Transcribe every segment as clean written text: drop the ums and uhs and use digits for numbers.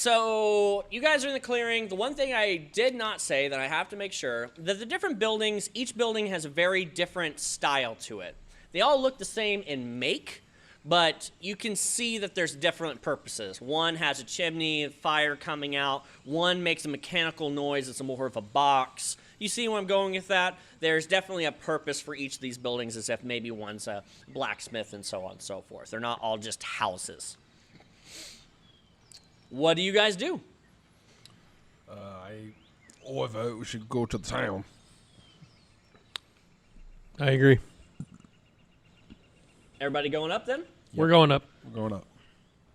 So you guys are in the clearing. The one thing I did not say that I have to make sure that the different buildings, each building has a very different style to it. They all look the same in make, but you can see that there's different purposes. One has a chimney, fire coming out. One makes a mechanical noise. It's more of a box. You see where I'm going with that? There's definitely a purpose for each of these buildings, as if maybe one's a blacksmith and so on and so forth. They're not all just houses. What do you guys do? I vote we should go to the town. I agree. Everybody going up then? We're going up. We're going up.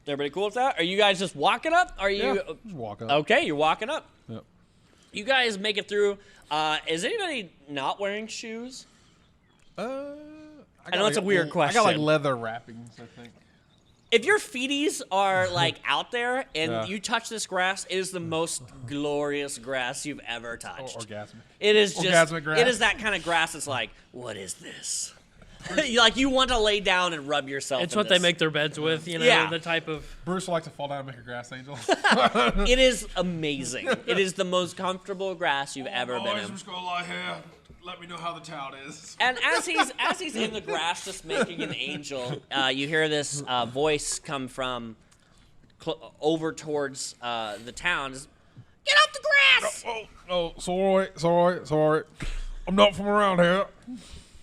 Everybody cool with that? Are you guys just walking up? Are you? Yeah, just walk up. Okay, you're walking up. Yep. You guys make it through. Is anybody not wearing shoes? I know it's a weird question. I got like leather wrappings, I think. If your feeties are like out there and Yeah. you touch this grass, it is the most glorious grass you've ever touched. Orgasmic. It is just. Orgasmic grass. It is that kind of grass that's like, what is this? You want to lay down and rub yourself. It's in what this. they make their beds with, you know, Yeah. the type of... Bruce would like to fall down and make a grass angel. It is amazing. It is the most comfortable grass you've ever been in. I'm just gonna lie here. Let me know how the town is. And as he's in the grass just making an angel, you hear this voice come from over towards the town. Just, get off the grass! Sorry. I'm not from around here.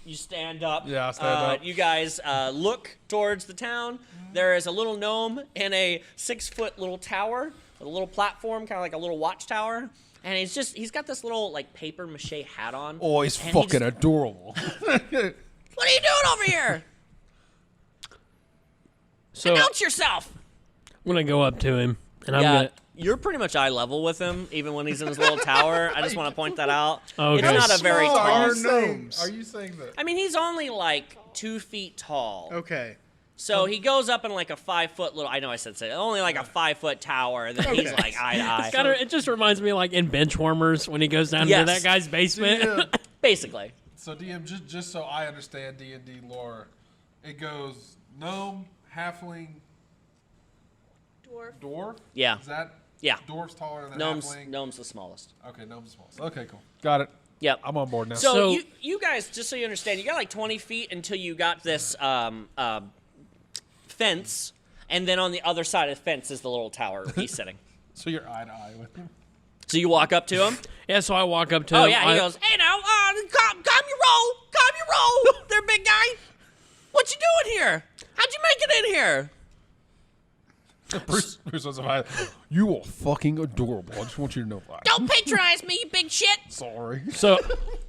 You stand up. Yeah, I stand up. You guys look towards the town. There is a little gnome in a 6-foot little tower, with a little platform, kind of like a little watchtower. And he's got this little like paper mache hat on. Oh, he's and fucking adorable. What are you doing over here? So Announce yourself. I'm going to go up to him, and I'm Yeah, going to... you're pretty much eye level with him, even when he's in his little tower. I just want to point that out. Okay. It's not a very Small tall. are gnomes. Are you saying that? I mean, he's only like 2 feet tall. Okay. So he goes up in like a 5-foot little. I know I said only like a 5-foot tower, and then he's like eye to eye. It just reminds me like in Benchwarmers when he goes down Yes. to that guy's basement. Yeah. Basically. So DM, just so I understand D&D lore, it goes gnome, halfling, dwarf. Yeah. Is that? Yeah. Dwarf's taller than Gnome's halfling. the smallest. Okay, gnome's small. Okay, cool. Got it. Yep. I'm on board now. So you guys, just so you understand, you got like 20 feet until you got this fence, and then on the other side of the fence is the little tower he's sitting. So you're eye to eye with him. So you walk up to him. Yeah, so I walk up to him. Oh yeah, he goes, "Hey now, calm your roll, there, big guy. What you doing here? How'd you make it in here?" Bruce was you are fucking adorable. I just want you to know that. Don't patronize me, you big shit. Sorry. So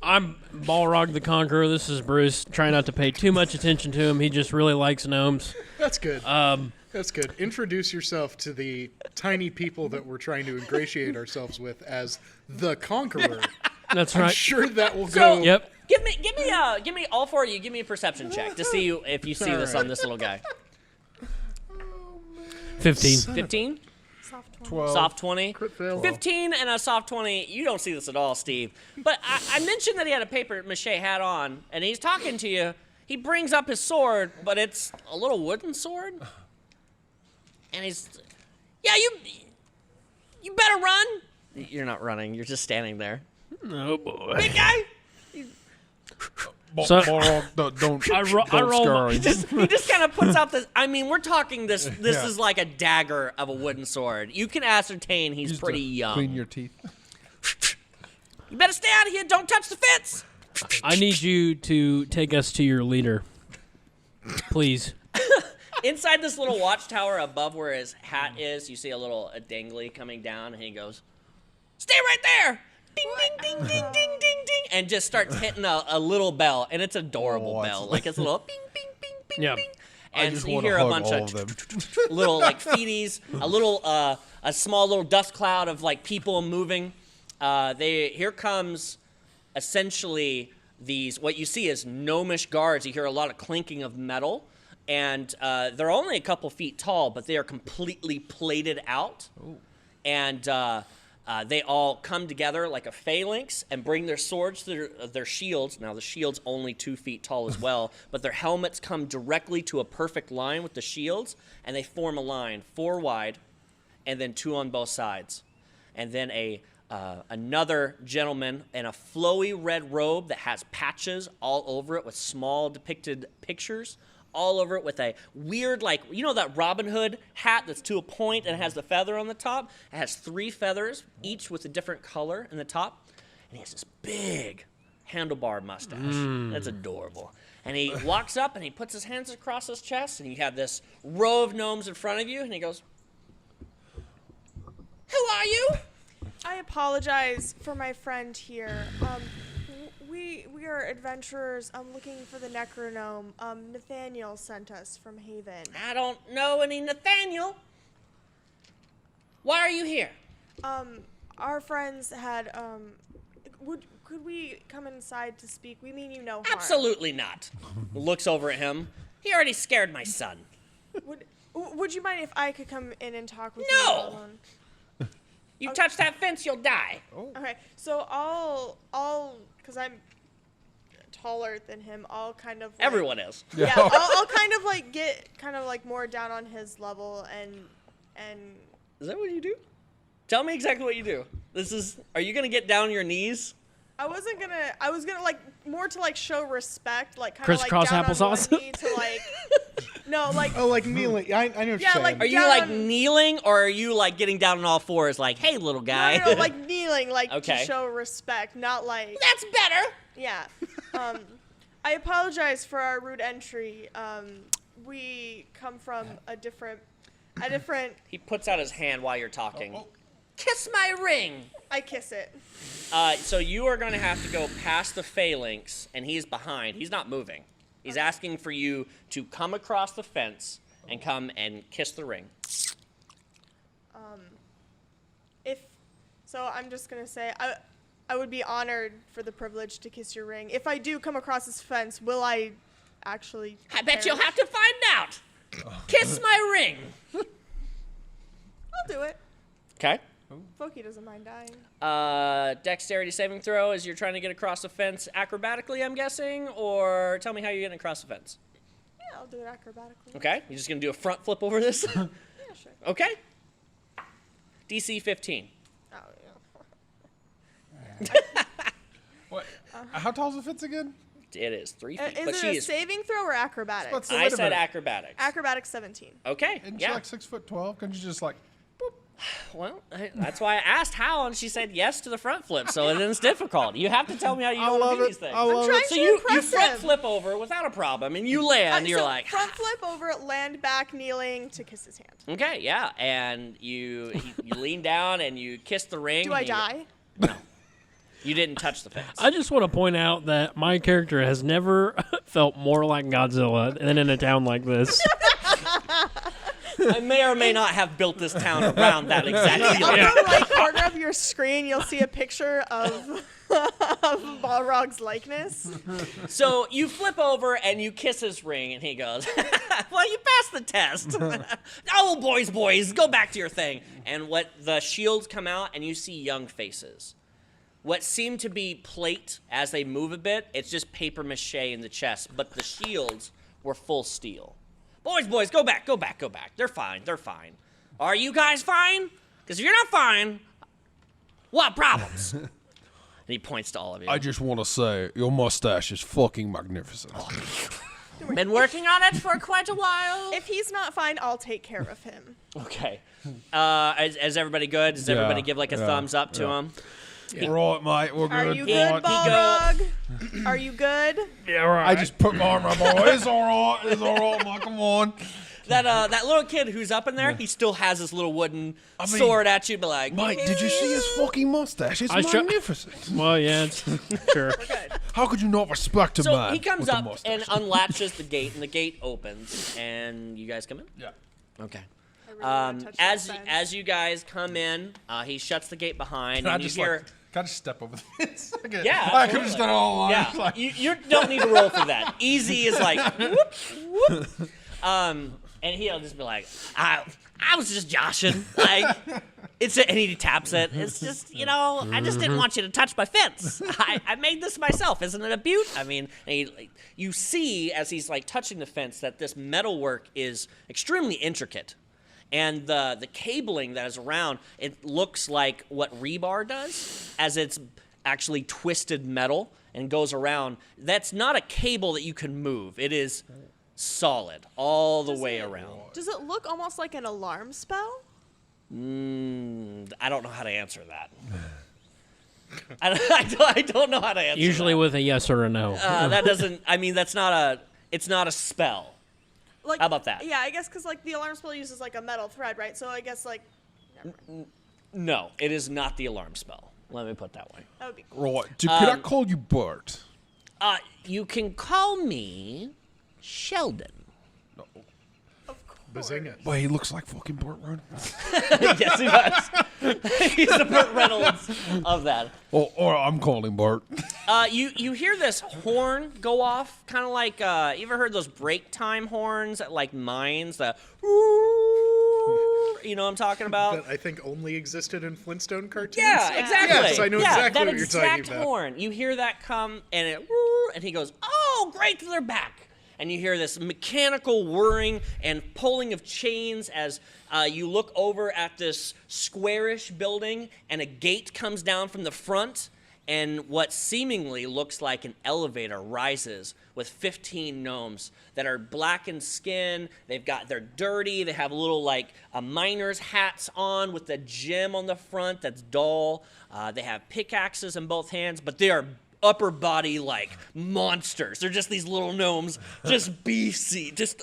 I'm Balrog the Conqueror. This is Bruce. Try not to pay too much attention to him. He just really likes gnomes. That's good. That's good. Introduce yourself to the tiny people that we're trying to ingratiate ourselves with as the Conqueror. That's I'm right. sure that will So- go. Yep. Give me all four of you. Give me a perception check to see if you see this on this little guy. 15. 15, 12. soft 20, Crit fail. 15, and a soft 20. You don't see this at all, Steve. But I mentioned that he had a paper mache hat on, and he's talking to you. He brings up his sword, but it's a little wooden sword. And he's, yeah, you better run. You're not running. You're just standing there. Oh boy. Big guy. So- Don't I roll my- He just kind of puts out this. I mean, we're talking this. This Yeah. is like a dagger of a wooden sword. You can ascertain he's Used pretty to young. Clean your teeth. You better stay out of here. Don't touch the fence. I need you to take us to your leader. Please. Inside this little watchtower above where his hat is, you see a little dangly coming down, and he goes, "Stay right there." Ding, ding, ding, ding, ding, ding, ding, and just starts hitting a little bell, and it's an adorable Oh, bell, it's- like it's a little bing, bing, bing, bing, Yeah. bing. I And just you want hear to a hug bunch all of of them. little like feeties, a small little dust cloud of like people moving. Here comes essentially these. What you see is gnomish guards. You hear a lot of clinking of metal, and they're only a couple feet tall, but they are completely plated out. Ooh. And they all come together like a phalanx and bring their swords to their shields. Now, the shield's only 2 feet tall as well, but their helmets come directly to a perfect line with the shields, and they form a line 4 wide. and then 2 on both sides. And then another gentleman in a flowy red robe that has patches all over it with small depicted pictures all over it with a weird, like, you know that Robin Hood hat that's to a point and it has the feather on the top? It has 3 feathers, each with a different color in the top. And he has this big handlebar mustache. That's adorable. And he walks up and he puts his hands across his chest, and you have this row of gnomes in front of you, and he goes, "Who are you?" I apologize for my friend here. We are adventurers. Looking for the Necronome. Nathaniel sent us from Haven. I don't know any Nathaniel. Why are you here? Our friends had could we come inside to speak? We mean you no harm. Absolutely not. Looks over at him. He already scared my son. Would you mind if I could come in and talk with No! you alone? You touch that fence, you'll die. Okay, so I'll, because I'm taller than him, I'll kind of. Like, Everyone is. Yeah, I'll kind of like get more down on his level and. Is that what you do? Tell me exactly what you do. Are you gonna get down on your knees? I was gonna like more to like show respect, like kind of Crisscross like down applesauce? on one knee to like. No, like. Oh, like kneeling. I know what you're saying. like- Are you Down like on- kneeling, or are you like getting down on all fours, like, "Hey, little guy"? No, like kneeling, like Okay. to show respect, not like. That's better. Yeah. I apologize for our rude entry. We come from a different. He puts out his hand while you're talking. Kiss my ring. I kiss it. So you are going to have to go past the phalanx, and he's behind. He's not moving. He's asking for you to come across the fence and come and kiss the ring. I'm just gonna say I would be honored for the privilege to kiss your ring. If I do come across this fence, will I actually? I bet you'll perish? have to find out. Kiss my ring. I'll do it. Okay. Voquis doesn't mind dying. Dexterity saving throw as you're trying to get across the fence acrobatically, I'm guessing, or tell me how you're getting across the fence. Yeah, I'll do it acrobatically. Okay. You're just going to do a front flip over this? Yeah, sure. Okay. DC 15. Oh, What? How tall is the fence again? It is 3 yeah. feet, but Is she it a is. saving throw or acrobatics? Let's- I Wait a said minute. acrobatics. Acrobatics 17. Okay. Isn't Yeah. she like 6'12"? Couldn't you just like? Well, that's why I asked how, and she said yes to the front flip. So then it's difficult. You have to tell me how you know how to do these things. I love trying it. So to you impress front him. flip over without a problem, and you land. You're So like, front flip over, land back, kneeling to kiss his hand. okay, yeah, and you lean down and you kiss the ring. Do I and you- die? No, you didn't touch the fence. I just want to point out that my character has never felt more like Godzilla than in a town like this. I may or may not have built this town around that exact On feeling. the right corner of your screen, you'll see a picture of Balrog's likeness. So you flip over and you kiss his ring, and he goes, well, you passed the test. Oh, boys, go back to your thing. And the shields come out, and you see young faces. What seem to be plate as they move a bit, it's just paper mache in the chest, but the shields were full steel. Boys, go back. They're fine. Are you guys fine? Because if you're not fine, what problems? And he points to all of you. I just want to say, your mustache is fucking magnificent. Been working on it for quite a while. If he's not fine, I'll take care of him. Okay. Is everybody good? Does everybody give like a thumbs up to him? Right, mate, we're Are good. you good, Right. Balrog? Are you good? Yeah, right. I just put my arm around my boy. It's all right, mate, come on. That little kid who's up in there, he still has his little wooden mean, sword at you, but like, Mate, did you see his fucking mustache? It's I sure- magnificent. Well, yeah, it's, sure. How could you not respect a so man he comes with a up mustache? and unlatches the gate, and the gate opens, and you guys come in. Yeah. Okay. I really wanna touch that fence. As you guys come in, he shuts the gate behind, Can I and you just hear. can I just step over the fence? Yeah, I could have just absolutely. done it all along. Yeah, It's like- you don't need to roll for that. Easy is like whoop whoop. And he'll just be like, I was just joshing, like and he taps it. It's just I just didn't want you to touch my fence. I made this myself. Isn't it a beaut? I mean, you see as he's like touching the fence that this metalwork is extremely intricate. And the cabling that is around, it looks like what rebar does, as it's actually twisted metal and goes around. That's not a cable that you can move. It is solid all the way around. Does it look almost like an alarm spell? I don't know how to answer that. I don't know how to answer Usually that. with a yes or a no. That doesn't, I mean, it's not a spell. Like, How about that? Yeah, I guess because like the alarm spell uses like a metal thread, right? So I guess like No, it is not the alarm spell. Let me put it that way. that would be cool. Right. Could I call you Bert? You can call me Sheldon. Bazinga. But he looks like fucking Burt Reynolds. Yes, he does. He's the Burt Reynolds of that. Or I'm calling him Bert. You hear this horn go off, kind of like, you ever heard those break time horns at like mines? You know what I'm talking about? That I think only existed in Flintstone cartoons. Yeah, exactly. Yes, I know exactly that what you're talking exact about. horn. You hear that come, and and he goes, "Oh, great, they're back!" And you hear this mechanical whirring and pulling of chains as you look over at this squarish building, and a gate comes down from the front, and what seemingly looks like an elevator rises with 15 gnomes that are black in skin. They're dirty. They have little like miner's hats on with a gem on the front that's dull. They have pickaxes in both hands, but they are upper body like monsters. They're just these little gnomes, just beefy, just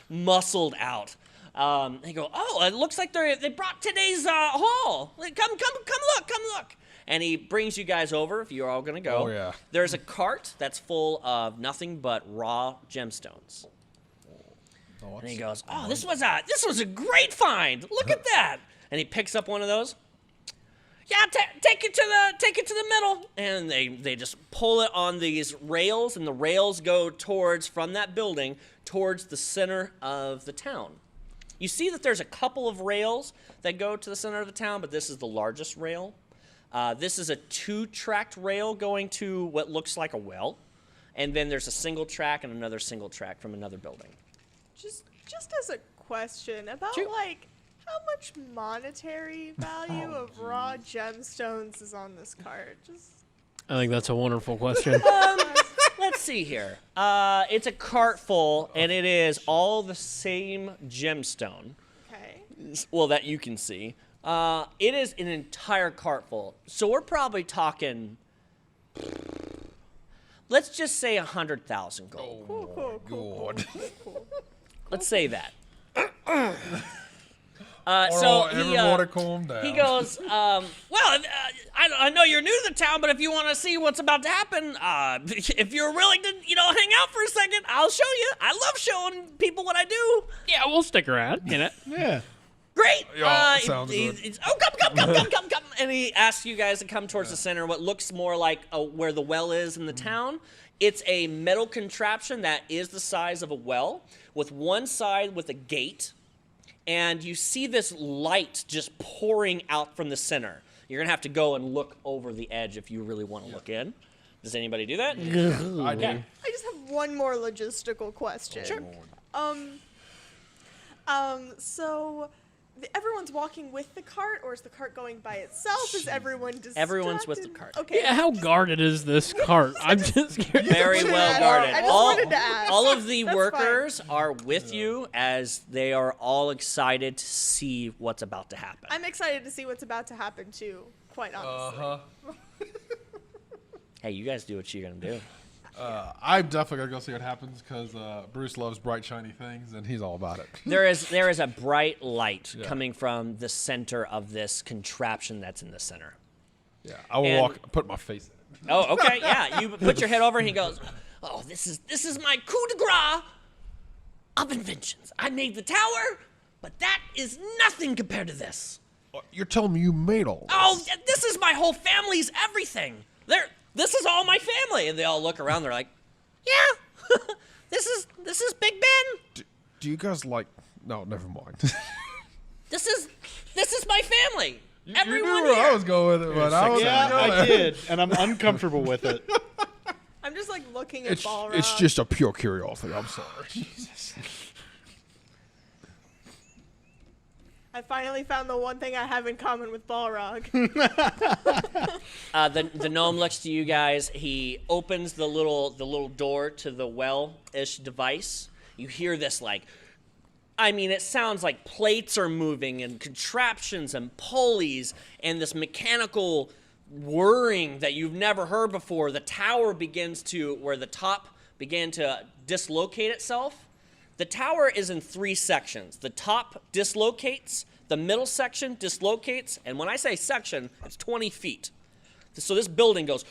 muscled out. They go, oh, it looks like they brought today's haul. Like, come look. And he brings you guys over if you're all gonna go. Oh, yeah. There's a cart that's full of nothing but raw gemstones. And he goes, oh, this was a great find. Look at that. And he picks up one of those. Yeah, take it to the middle. And they just pull it on these rails, and the rails go from that building towards the center of the town. You see that there's a couple of rails that go to the center of the town, but this is the largest rail. This is a 2-tracked rail going to what looks like a well, and then there's a single track and another single track from another building. Just as a question about Sure. like how much monetary value of raw gemstones is on this card? Just I think that's a wonderful question. Let's see here. It's a cart full, and it is all the same gemstone. okay. Well, that you can see. It is an entire cart full. So we're probably talking, let's just say 100,000 gold. Cool. Let's say that. So everybody calm down. He goes, I know you're new to the town, but if you want to see what's about to happen, if you're willing to, hang out for a second, I'll show you. I love showing people what I do. Yeah, we'll stick around. Yeah. Great. Yeah, sounds good. Come. And he asks you guys to come towards the center, what looks more like where the well is in the town. It's a metal contraption that is the size of a well, with one side with a gate. And you see this light just pouring out from the center. You're going to have to go and look over the edge if you really want to look in. Does anybody do that? I do. I just have one more logistical question. Sure. So everyone's walking with the cart, or is the cart going by itself? Is everyone distracted? Everyone's with the cart. Okay. Yeah, how guarded is this cart? I'm just curious. Very well guarded. I just wanted to ask. All of the That's workers are with you as they are all excited to see what's about to happen. I'm excited to see what's about to happen too, quite honestly. Hey, you guys do what you're going to do. I'm definitely gonna go see what happens because Bruce loves bright, shiny things, and he's all about it. There is a bright light coming from the center of this contraption that's in the center. Yeah, I will And- put my face in it. Oh, okay, yeah. You put your head over, and he goes, "Oh, this is my coup de grace of inventions. I made the tower, but that is nothing compared to this. You're telling me you made all this? Oh, this is my whole family's everything. This is all my family." And they all look around. They're like, "Yeah, this is Big Ben. Do you guys like... No, never mind. This is my family. You Everyone knew where here." I was going with it, but I was Yeah, gonna go I there. did, and I'm uncomfortable with it. I'm just like looking at Balrog. It's just a pure curiosity. I'm sorry. I finally found the one thing I have in common with Balrog. The gnome looks to you guys. He opens the little door to the well-ish device. You hear this it sounds like plates are moving and contraptions and pulleys and this mechanical whirring that you've never heard before. The tower where the top began to dislocate itself. The tower is in 3 sections. The top dislocates, the middle section dislocates, and when I say section, it's 20 feet. So this building goes,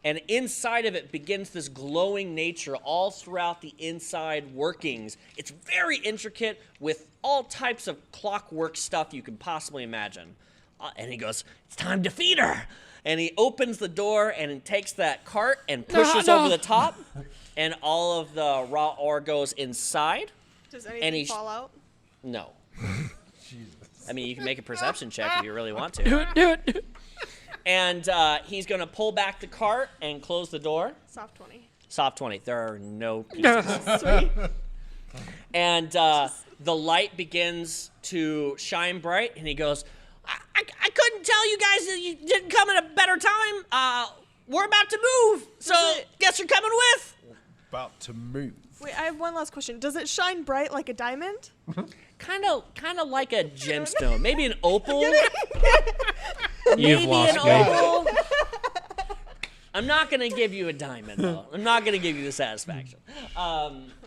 and inside of it begins this glowing nature all throughout the inside workings. It's very intricate with all types of clockwork stuff you can possibly imagine. And he goes, "It's time to feed her." And he opens the door and he takes that cart and pushes over the top. And all of the raw ore goes inside. Does anything fall out? No. I mean, you can make a perception check if you really want to. Do it. And he's going to pull back the cart and close the door. Soft 20. Soft 20. There are no pieces. Sweet. And the light begins to shine bright. And he goes, I couldn't tell you guys that you didn't come at a better time. We're about to move. So guess you're coming with. About to move. Wait, I have one last question. Does it shine bright like a diamond? Kind of like a gemstone. Maybe an opal. You've Maybe lost an me. opal. I'm not going to give you a diamond, though. I'm not going to give you the satisfaction.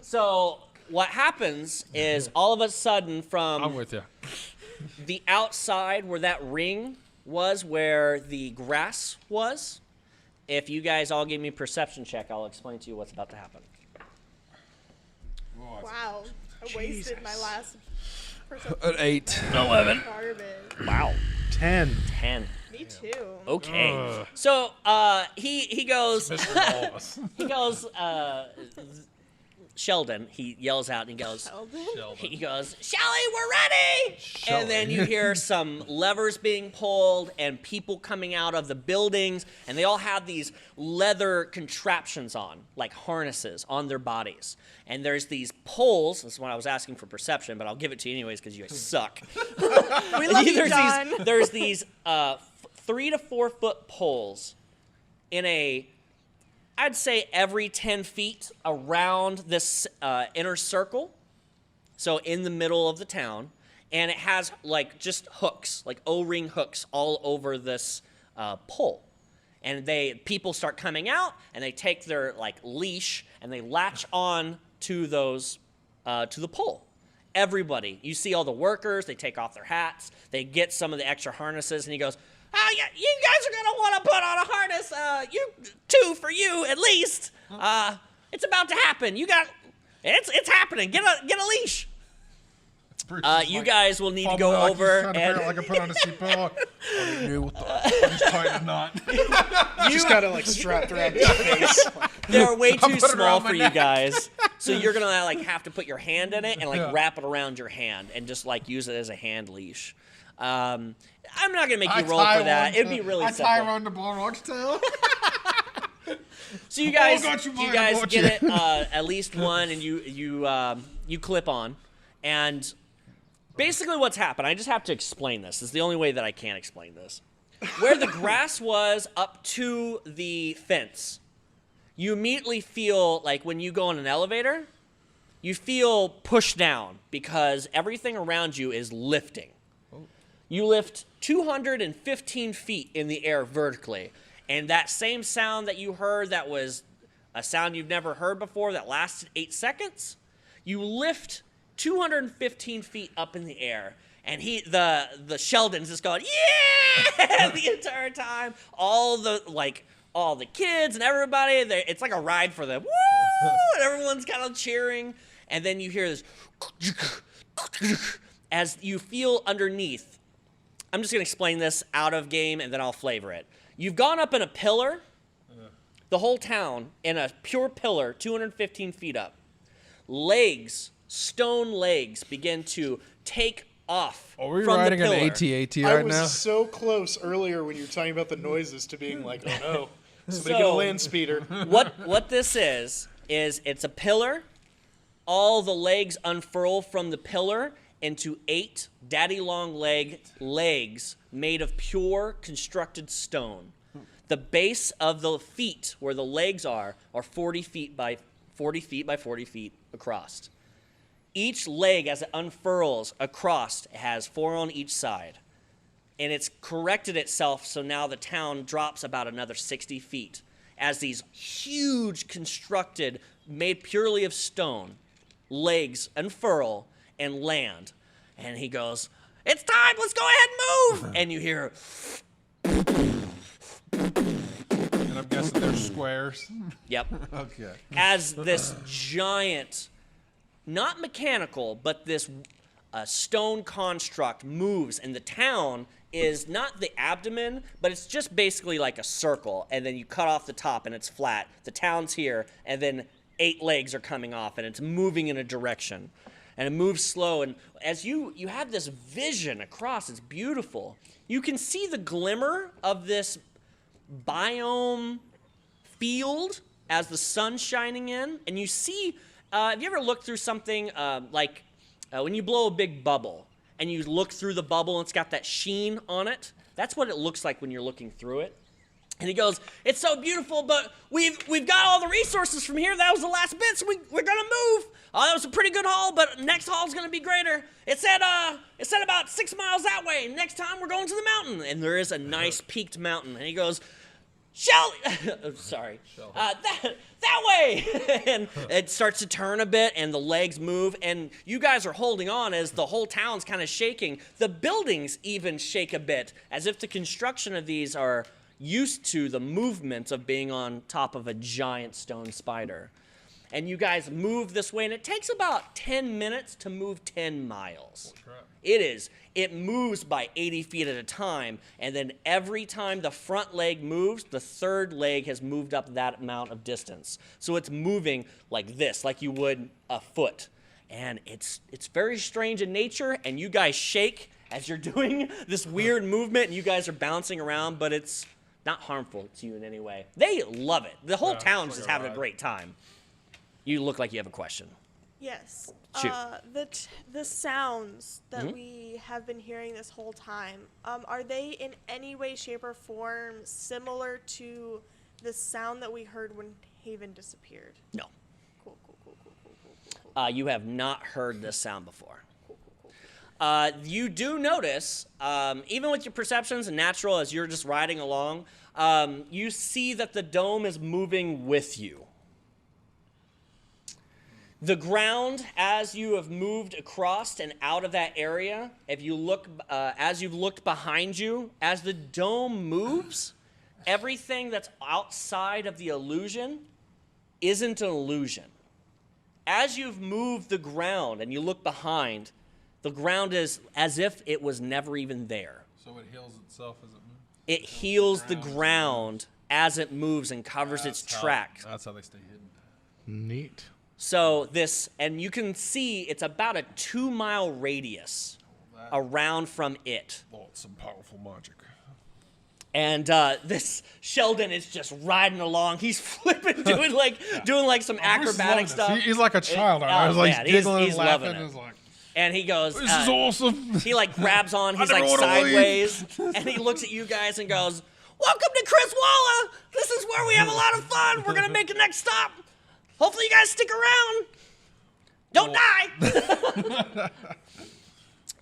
So what happens is all of a sudden I'm from with you. the outside where that ring was, where the grass was, if you guys all give me a perception check, I'll explain to you what's about to happen. Wow. I wasted my last An 8. 11. garbage. Wow. 10. 10. Me too. Okay. So he goes Wallace. he goes Sheldon, he yells out and he goes, Shelly, we're ready! And then you hear some levers being pulled and people coming out of the buildings, and they all have these leather contraptions on, like harnesses on their bodies. And there's these poles. This is when I was asking for perception, but I'll give it to you anyways because you guys suck. We love you, John. There's these 3 to 4 foot poles in I'd say every 10 feet around this inner circle, so in the middle of the town, and it has just hooks, like O-ring hooks all over this pole. And people start coming out, and they take their leash, and they latch on to those, to the pole. Everybody, you see all the workers, they take off their hats, they get some of the extra harnesses, and he goes, "Oh, yeah, you guys are gonna want to put on a harness. You 2 for you at least. It's about to happen. It's happening. Get a leash. You guys will need to go over Trying to figure out, I put on a seatbelt. I knew what the just tighten a knot. You just got it strapped around your face. They're way too put it small around my for you neck. guys, so you're gonna have to put your hand in it and wrap it around your hand and just use it as a hand leash. I'm not gonna make you roll for that. It'd be really simple. I tie around the Balrog's tail. So you guys, got you, you Mike, I guys got get you. it at least one, and you clip on, and basically what's happened. I just have to explain this. It's the only way that I can explain this. Where the grass was up to the fence, you immediately feel like when you go on an elevator, you feel pushed down because everything around you is lifting. You lift 215 feet in the air vertically. And that same sound that you heard that was a sound you've never heard before that lasted 8 seconds, you lift 215 feet up in the air. And the Sheldon's just going, yeah, the entire time. All the kids and everybody, it's like a ride for them. Woo! And everyone's kind of cheering. And then you hear this as you feel underneath. I'm just going to explain this out of game, and then I'll flavor it. You've gone up in a pillar, the whole town, in a pure pillar, 215 feet up. Legs, stone legs, begin to take off Are we from riding the an pillar. AT-AT I right was now? so close earlier when you were talking about the noises to being like, oh no, somebody So- get a land speeder. What this is it's a pillar. All the legs unfurl from the pillar, into 8 daddy-long legs made of pure constructed stone. The base of the feet, where the legs are 40 feet by 40 feet by 40 feet across. Each leg, as it unfurls across, has 4 on each side. And it's corrected itself, so now the town drops about another 60 feet as these huge constructed, made purely of stone, legs unfurl and land. And he goes, "It's time, let's go ahead and move!" And you hear, And I'm guessing they're squares. yep, Okay. as this giant, not mechanical, but this stone construct moves, and the town is not the abdomen, but it's just basically like a circle, and then you cut off the top and it's flat. The town's here, and then 8 legs are coming off, and it's moving in a direction. And it moves slow, and as you have this vision across, it's beautiful. You can see the glimmer of this biome field as the sun's shining in, and you see, have you ever looked through something like when you blow a big bubble, and you look through the bubble and it's got that sheen on it? That's what it looks like when you're looking through it. And he goes, "It's so beautiful, but we've got all the resources from here. That was the last bit, so we're gonna move. That was a pretty good haul, but next haul's gonna be greater. It said about 6 miles that way. Next time we're going to the mountain." And there is a nice peaked mountain. And he goes, sorry, that way. And it starts to turn a bit, and the legs move, and you guys are holding on as the whole town's kind of shaking. The buildings even shake a bit, as if the construction of these are used to the movement of being on top of a giant stone spider. And you guys move this way, and it takes about 10 minutes to move 10 miles. It moves by 80 feet at a time, and then every time the front leg moves, the third leg has moved up that amount of distance. So it's moving like this, like you would a foot. And it's very strange in nature, and you guys shake as you're doing this weird movement, and you guys are bouncing around, but it's not harmful to you in any way. They love it. The whole town's just having a great time. You look like you have a question. Yes. Shoot. The sounds that we have been hearing this whole time, are they in any way, shape, or form similar to the sound that we heard when Haven disappeared? No. Cool. You have not heard this sound before. You do notice, even with your perceptions and natural as you're just riding along, you see that the dome is moving with you. The ground, as you have moved across and out of that area, if you look, as you've looked behind you, as the dome moves, everything that's outside of the illusion isn't an illusion. As you've moved the ground and you look behind, the ground is as if it was never even there. So it heals itself as it moves? It heals the ground as it moves and covers its track. That's how they stay hidden. Neat. So this, and you can see it's about a 2-mile radius around from it. Oh, it's some powerful magic. And this Sheldon is just riding along. He's flipping, doing like some acrobatic stuff. He's like a child. I was like giggling and laughing. And like, and he goes, "This is awesome." He like grabs on. He's never like wanna leave. sideways, and he looks at you guys and goes, "Welcome to Chris Walla. This is where we have a lot of fun. We're gonna make the next stop. Hopefully you guys stick around. Don't die."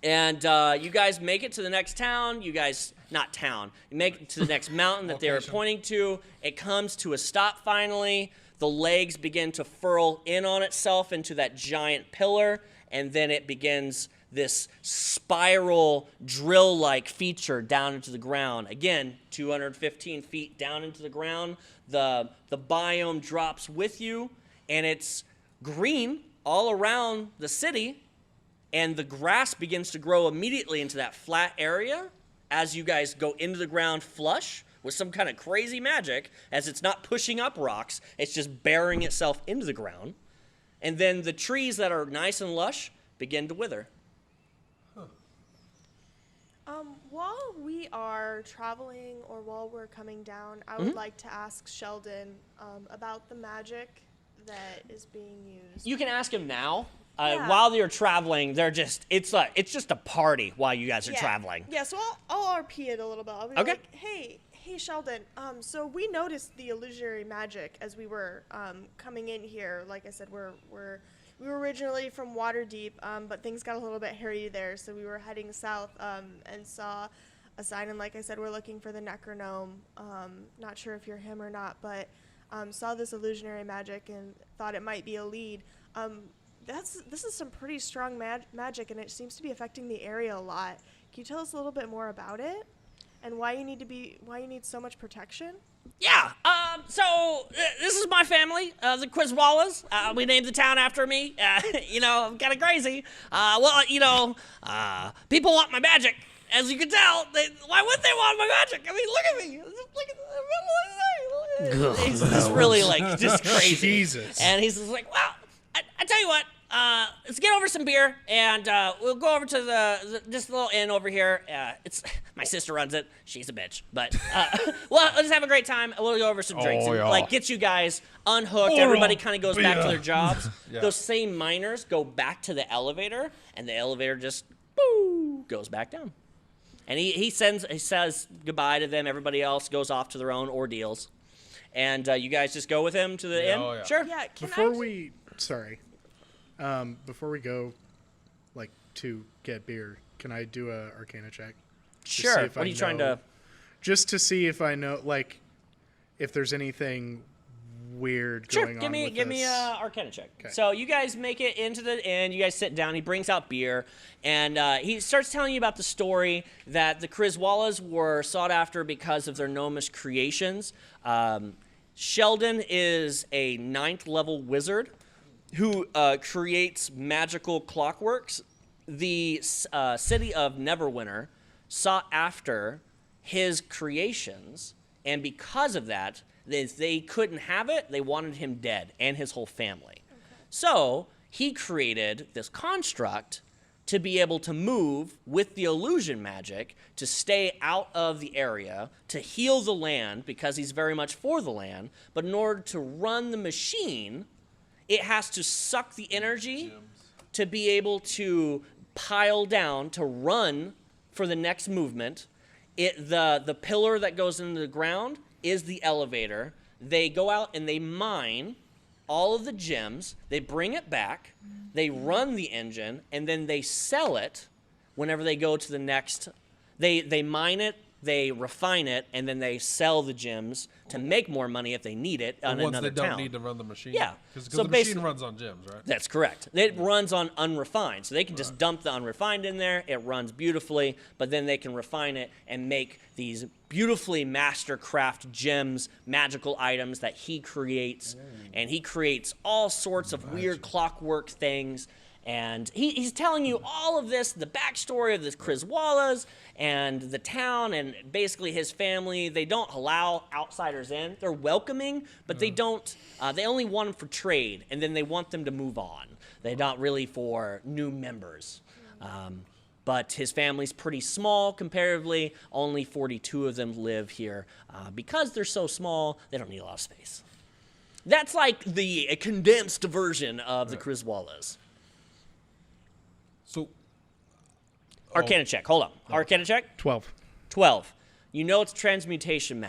And you guys make it to the next town. You make it to the next mountain that they were pointing to. It comes to a stop finally. The legs begin to furl in on itself into that giant pillar, and then it begins this spiral drill-like feature down into the ground. Again, 215 feet down into the ground. The biome drops with you, and it's green all around the city, and the grass begins to grow immediately into that flat area as you guys go into the ground flush with some kind of crazy magic, as it's not pushing up rocks, it's just burying itself into the ground. And then the trees that are nice and lush begin to wither. While we are traveling or while we're coming down, I would like to ask Sheldon about the magic that is being used. You can ask him now. While you're traveling, it's just a party while you guys are traveling. Yeah, so I'll RP it a little bit. I'll be like, hey, Sheldon. So we noticed the illusionary magic as we were coming in here. Like I said, we were originally from Waterdeep, but things got a little bit hairy there, so we were heading south and saw a sign. And like I said, we're looking for the Necronome. Not sure if you're him or not, but saw this illusionary magic and thought it might be a lead. This is some pretty strong magic, and it seems to be affecting the area a lot. Can you tell us a little bit more about it, and why you need so much protection? Yeah. So this is my family, the Quizwallas. We named the town after me. I'm kind of crazy. People want my magic, as you can tell. Why would they want my magic? I mean, look at me. He's just really just crazy. Jesus. And he's just like, well, I tell you what. Let's get over some beer, and we'll go over to this little inn over here. It's my sister runs it. She's a bitch, but well, let's have a great time. We'll go over some drinks, and, get you guys unhooked. Everybody kind of goes back to their jobs. Yeah. Those same miners go back to the elevator, and the elevator just goes back down. And he says goodbye to them. Everybody else goes off to their own ordeals, and you guys just go with him to the inn. Oh, yeah. Sure. Yeah. Before we go, to get beer, can I do a Arcana check? Sure. What are you trying to? Just to see if I know, if there's anything weird going on with give me this. a Arcana check. Okay. So you guys make it into the inn. You guys sit down. He brings out beer, and he starts telling you about the story that the Quizwallas were sought after because of their gnomish creations. Sheldon is a 9th level wizard who creates magical clockworks. The city of Neverwinter sought after his creations, and because of that, they couldn't have it. They wanted him dead and his whole family. Okay. So he created this construct to be able to move with the illusion magic, to stay out of the area, to heal the land, because he's very much for the land. But in order to run the machine, it has to suck the energy to be able to pile down, to run for the next movement. The pillar that goes into the ground is the elevator. They go out and they mine all of the gems. They bring it back. They run the engine, and then they sell it whenever they go to the next. They mine it, they refine it, and then they sell the gems to make more money if they need it on once another they don't town. need to run the machine. Yeah. Because So the basi- machine runs on gems, right? That's correct. It runs on unrefined, so they can just dump the unrefined in there. It runs beautifully, but then they can refine it and make these beautifully mastercraft gems, magical items that he creates. And he creates all sorts of weird clockwork things. And he's telling you all of this, the backstory of the Quizwallas and the town, and basically his family. They don't allow outsiders in. They're welcoming, but they don't. They only want them for trade, and then they want them to move on. They're not really for new members. But his family's pretty small comparatively. Only 42 of them live here. Because they're so small, they don't need a lot of space. That's like a condensed version of the Quizwallas. So, Arcana check. Hold on. Arcana check. 12. 12. You know it's transmutation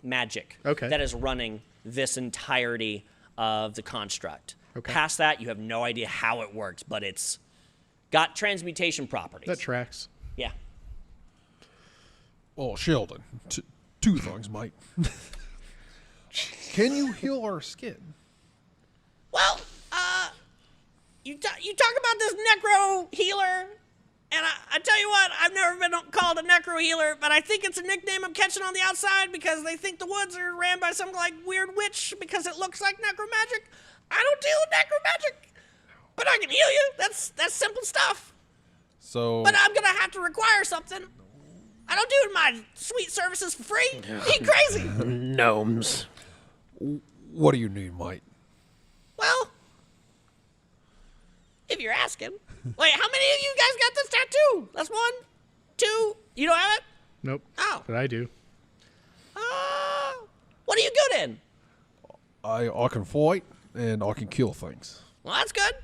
magic. Okay. That is running this entirety of the construct. Okay. Past that, you have no idea how it works, but it's got transmutation properties. That tracks. Yeah. Oh, Sheldon, two things, mate. Can you heal our skin? Well, you talk about this necro healer, and I tell you what, I've never been called a necro healer, but I think it's a nickname I'm catching on the outside because they think the woods are ran by some weird witch because it looks like necromagic. I don't deal with necromagic, but I can heal you. That's simple stuff. So, But I'm gonna have to require something. I don't do my sweet services for free. You crazy? Gnomes. What do you need, mate? Well, if you're asking. Wait, how many of you guys got this tattoo? That's 1, 2. You don't have it? Nope. Oh. But I do. What are you good in? I can fight and I can kill things. Well, that's good.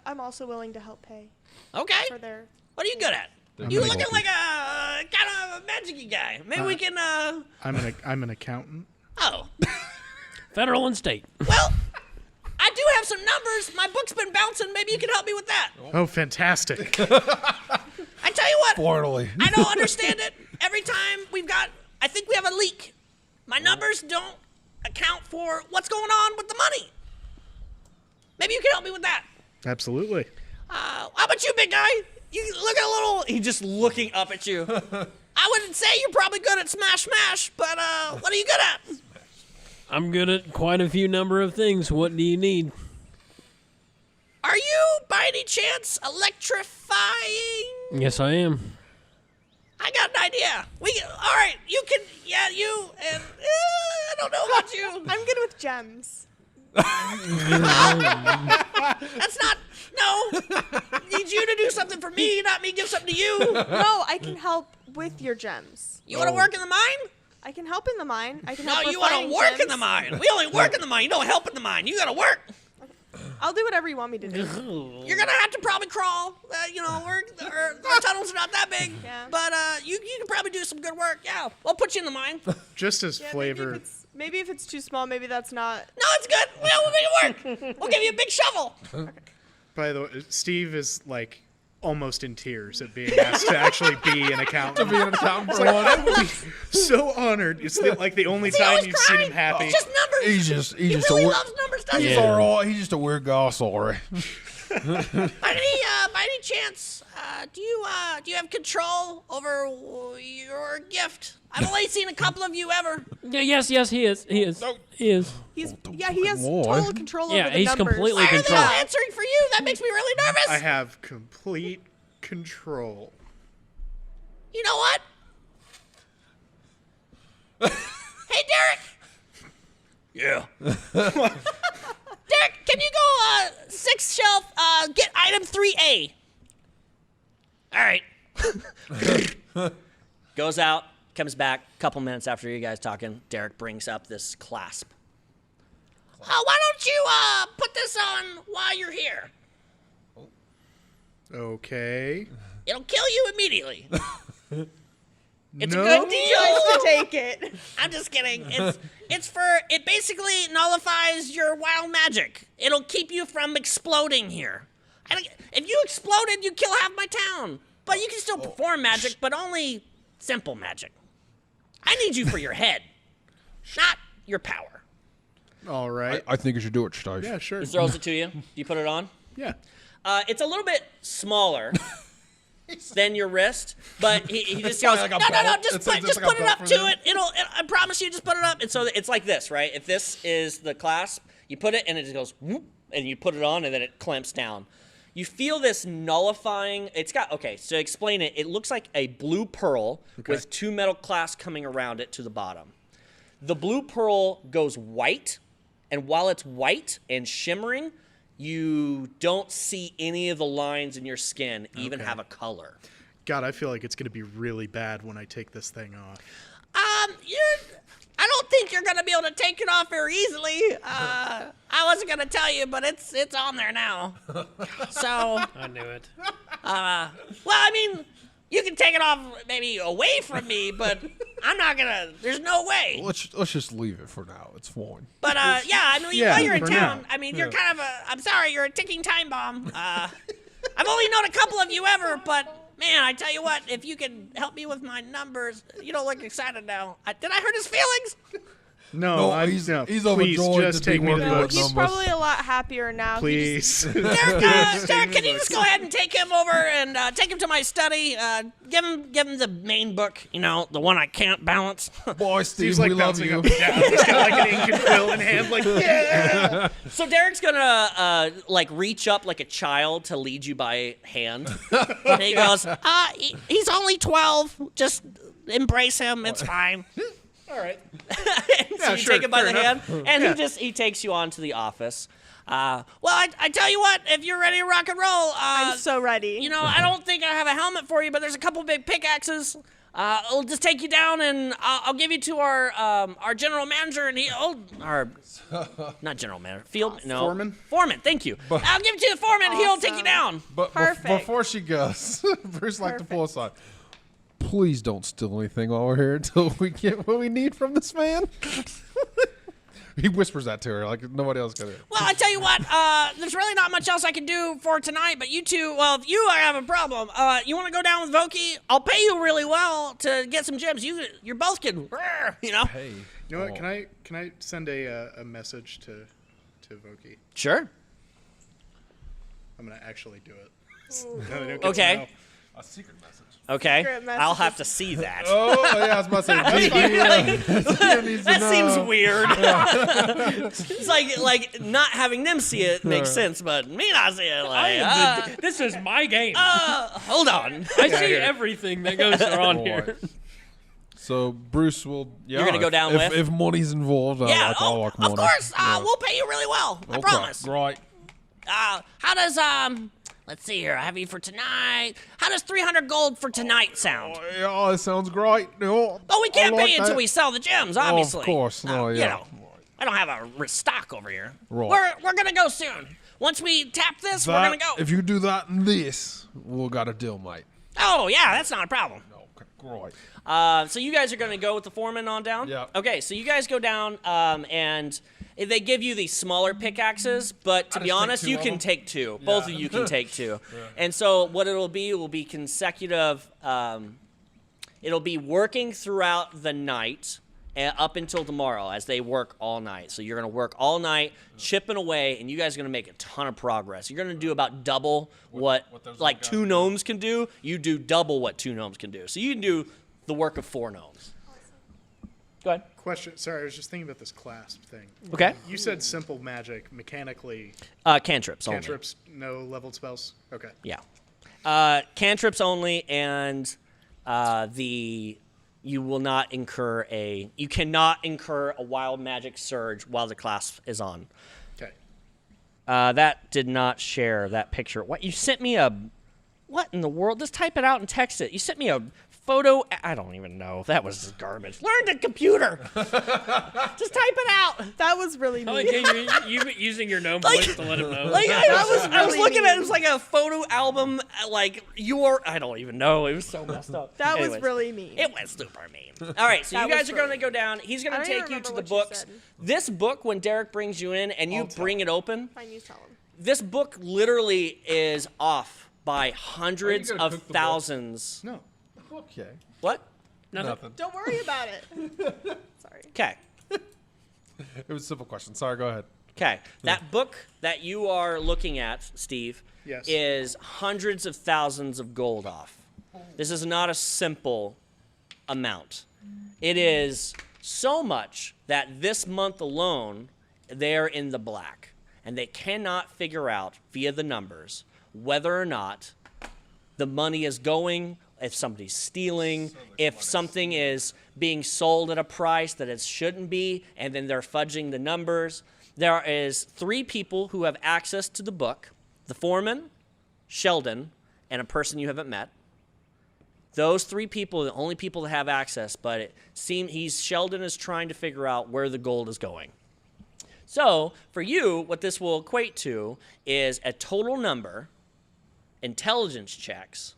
I'm also willing to help pay Okay. for their. What are you good at? You looking like a kind of a magic-y guy. Maybe we can. I'm an accountant. Oh. Federal and state. Well, I do have some numbers. My book's been bouncing. Maybe you can help me with that. Oh, fantastic. I tell you what. Finally. I don't understand it. Every time I think we have a leak. My numbers don't account for what's going on with the money. Maybe you can help me with that. Absolutely. How about you, big guy? You look a little. He's just looking up at you. I wouldn't say you're probably good at smash, but what are you good at? I'm good at quite a few number of things. What do you need? Are you, by any chance, electrifying? Yes, I am. I got an idea. All right, you can, yeah, you, and I don't know about you. I'm good with gems. That's not, no. Need you to do something for me, not me give something to you. No, I can help with your gems. You want to work in the mine? I can help in the mine. I can No, help you want to refining work in gems. the mine. We only work in the mine. You don't help in the mine. You got to work. I'll do whatever you want me to do. You're going to have to probably crawl. Our tunnels are not that big. Yeah. But you can probably do some good work. Yeah, we'll put you in the mine. No, Just as Yeah, flavor. Maybe if it's too small, maybe that's not. it's good. We'll make it work. We'll give you a big shovel. By the way, Steve is like almost in tears at being asked to actually be an accountant. Be an accountant for Like, one. I would be so honored. It's like the only He time always you've seen crying. him happy. It's just numbers. He's just He a really weird. loves numbers, doesn't He's he? alright. He's just a weird guy. Sorry. By any chance, do you have control over your gift? I've only seen a couple of you ever. Yeah, yes, he is. He is. He is. He has Lord. total control Yeah, over the he's numbers. completely Why are they control. not answering for you? That makes me really nervous. I have complete control. You know what? Hey, Derek. Yeah. Derek, can you go 6th shelf, get item 3A? All right. Goes out, comes back a couple minutes after you guys talking. Derek brings up this clasp. Why don't you put this on while you're here? Okay. It'll kill you immediately. It's No. a good deal. To take it. I'm just kidding. It basically nullifies your wild magic. It'll keep you from exploding here. If you exploded, you'd kill half my town. But you can still perform magic, but only simple magic. I need you for your head, not your power. All right. I think you should do it, Steve. Yeah, sure. He throws it to you. Do you put it on? Yeah. It's a little bit smaller than your wrist, but he just goes, like a no, belt. just It's put like a it belt up for to them. it. I promise you, just put it up. And so it's like this, right? If this is the clasp, you put it and it just goes whoop, and you put it on and then it clamps down. You feel this nullifying. Okay, so to explain it, it looks like a blue pearl with 2 metal clasps coming around it to the bottom. The blue pearl goes white, and while it's white and shimmering, you don't see any of the lines in your skin even have a color. God, I feel like it's going to be really bad when I take this thing off. I don't think you're gonna be able to take it off very easily. I wasn't gonna tell you, but it's on there now. So, I knew it. well, I mean, you can take it off maybe away from me, but I'm not gonna. There's no way. Let's just leave it for now. It's fine. But yeah, I mean, Yeah, while you're in for town, now. I mean, you're kind of a. I'm sorry, you're a ticking time bomb. I've only known a couple of you ever, but. Man, I tell you what, if you can help me with my numbers, you don't look excited now. Did I hurt his feelings? No, he's please, overjoyed just to be take me to the working with books. He's numbers. probably a lot happier now. Please. Derek, can you just go ahead and take him over and take him to my study? Give him the main book, the one I can't balance. Boy, Steve, He's like we love bouncing you. up and down. He's got like an ink and quill in hand, like, yeah. So Derek's gonna reach up like a child to lead you by hand. And he goes, he's only 12. Just embrace him. It's fine. All right. So you sure, take him by fair the enough. hand, and he takes you on to the office. Well, I tell you what, if you're ready to rock and roll, I'm so ready. I don't think I have a helmet for you, but there's a couple big pickaxes. I'll just take you down, and I'll give you to our general manager, and not general manager, foreman. Thank you. I'll give it to the foreman. And he'll take you down. But Perfect. before she goes, Bruce like to pull aside. Please don't steal anything while we're here until we get what we need from this man. He whispers that to her like nobody else can hear. Well, I tell you what, there's really not much else I can do for tonight, but you two, well, if you are having a problem, you want to go down with Voquis? I'll pay you really well to get some gems. You're both can, you know? Hey. You know what? Can I send a message to Voquis? Sure. I'm gonna actually do it. No, they don't get Okay. to know. A secret message. Okay. Secret message. I'll have to see that. Oh, yeah, I was about to say. DM needs to That know. seems weird. It's like not having them see it makes sense, but me not see it. Like, This is my game. hold on. I see everything that goes on Boy. here. So Bruce will. Yeah, You're gonna go down with? if money's involved. Yeah, I'll walk of money. course. Yeah. We'll pay you really well. I Okay, promise. Right. How does let's see here. I have you for tonight. How does 300 gold for tonight sound? Yeah, it sounds great. No, Oh, we can't I like pay until that. we sell the gems, obviously. of course. No, You yeah. know, I don't have a stock over here. Right. We're gonna go soon. Once we tap this, we're That- gonna go. If you do that and this, we'll got a deal, mate. Oh yeah, that's not a problem. Okay, great. So you guys are gonna go with the foreman on down? Yeah. Okay, so you guys go down, and they give you these smaller pickaxes, but to be just take honest, two you of can them. take two. Both of you can take two. And so what it will be consecutive. It'll be working throughout the night up until tomorrow as they work all night. So you're going to work all night, chipping away, and you guys are going to make a ton of progress. You're going to do about double what those like guys two do. gnomes can do. You do double what two gnomes can do. So you can do the work of 4 gnomes. Go ahead. Question. Sorry, I was just thinking about this clasp thing. Okay. You said simple magic, mechanically. Cantrips only. Cantrips, no leveled spells. Okay. Yeah. Cantrips only, and you will not incur you cannot incur a wild magic surge while the clasp is on. Okay. That did not share that picture. What, you sent me what in the world? Just type it out and text it. You sent me a photo. I don't even know. That was just garbage. Learn the computer. Just type it out. That was really I like neat. how you're using your gnome voice to let him know. Like I was really looking at it. neat. It was like a photo album. Like I don't even know. It was so messed up. That was Anyways. really mean. It was super mean. All right, so That you guys was are going to really go down. He's going I to don't even take you to remember the what you books. said. This book, when Derek brings you in and you bring it open, Fine, you tell him. this book literally is off by hundreds gonna of cook the book? thousands. No. Okay. What? Nothing. Don't worry about it. Sorry. Okay. It was a simple question. Sorry, go ahead. Okay. That book that you are looking at, Steve, Yes. is hundreds of thousands of gold off. This is not a simple amount. It is so much that this month alone, they're in the black. And they cannot figure out via the numbers whether or not the money is going, if somebody's stealing, if something is being sold at a price that it shouldn't be, and then they're fudging the numbers. There is 3 people who have access to the book: the foreman, Sheldon, and a person you haven't met. Those 3 people are the only people that have access, but it seems Sheldon is trying to figure out where the gold is going. So, for you, what this will equate to is a total number, intelligence checks,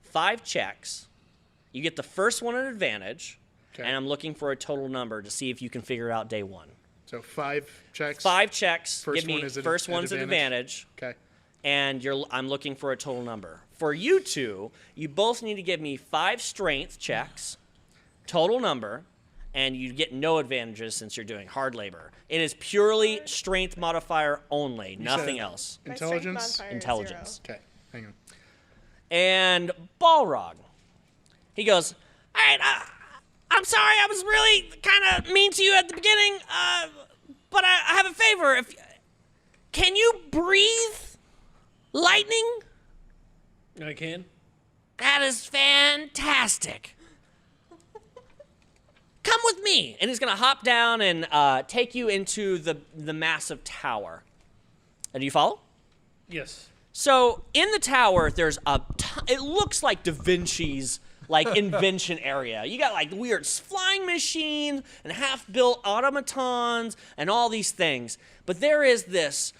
5 checks. You get the first one at advantage, Okay. and I'm looking for a total number to see if you can figure out day 1. So 5 checks. 5 checks. First Give me one is at first one's at advantage. advantage, Okay. and I'm looking for a total number. For you two, you both need to give me 5 strength checks, total number, and you get no advantages since you're doing hard labor. It is purely strength modifier only, nothing said- else. My strength Intelligence. modifier is Intelligence. Okay. Hang on. And Balrog, he goes, all right, I'm sorry, I was really kind of mean to you at the beginning, but I have a favor. Can you breathe lightning? I can. That is fantastic. Come with me. And he's going to hop down and take you into the massive tower. Do you follow? Yes. So in the tower, there's it looks like Da Vinci's like invention area. You got like weird flying machines and half-built automatons and all these things. But there is this